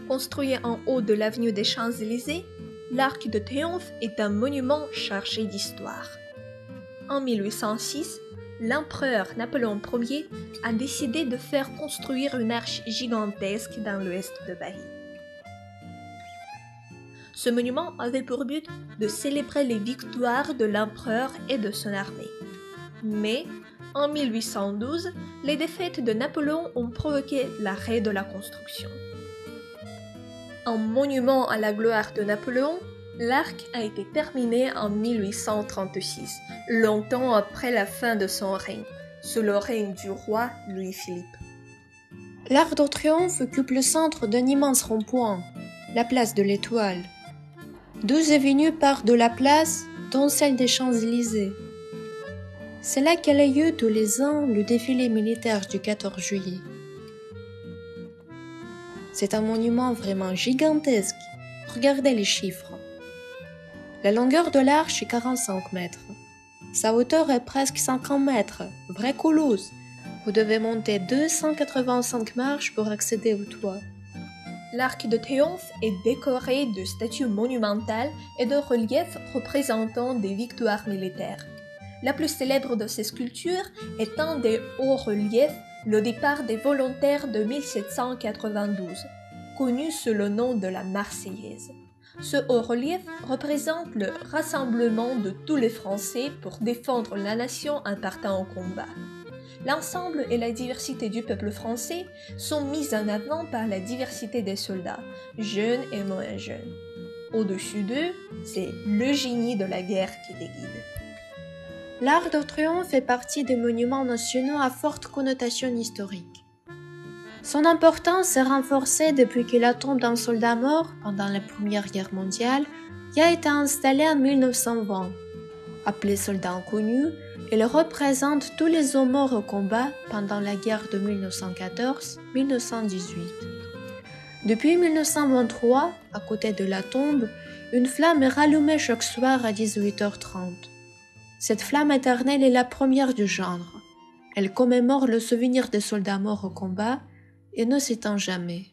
Construit en haut de l'avenue des Champs-Élysées, l'Arc de Triomphe est un monument chargé d'histoire. En 1806, l'empereur Napoléon Ier a décidé de faire construire une arche gigantesque dans l'ouest de Paris. Ce monument avait pour but de célébrer les victoires de l'empereur et de son armée. Mais, en 1812, les défaites de Napoléon ont provoqué l'arrêt de la construction. En monument à la gloire de Napoléon, l'arc a été terminé en 1836, longtemps après la fin de son règne, sous le règne du roi Louis-Philippe. L'Arc de Triomphe occupe le centre d'un immense rond-point, la place de l'Étoile. 12 avenues partent de la place, dont celle des Champs-Élysées. C'est là qu'a lieu tous les ans le défilé militaire du 14 juillet. C'est un monument vraiment gigantesque. Regardez les chiffres. La longueur de l'arche est 45 mètres. Sa hauteur est presque 50 mètres. Vrai colosse. Vous devez monter 285 marches pour accéder au toit. L'Arc de Triomphe est décoré de statues monumentales et de reliefs représentant des victoires militaires. La plus célèbre de ces sculptures est un des hauts-reliefs, le départ des volontaires de 1792, connu sous le nom de la Marseillaise. Ce haut-relief représente le rassemblement de tous les Français pour défendre la nation en partant au combat. L'ensemble et la diversité du peuple français sont mises en avant par la diversité des soldats, jeunes et moins jeunes. Au-dessus d'eux, c'est le génie de la guerre qui les guide. L'Arc de Triomphe fait partie des monuments nationaux à forte connotation historique. Son importance est renforcée depuis que la tombe d'un soldat mort pendant la Première Guerre mondiale y a été installée en 1920. Appelée soldat inconnu, elle représente tous les hommes morts au combat pendant la guerre de 1914-1918. Depuis 1923, à côté de la tombe, une flamme est rallumée chaque soir à 18h30. Cette flamme éternelle est la première du genre. Elle commémore le souvenir des soldats morts au combat et ne s'éteint jamais.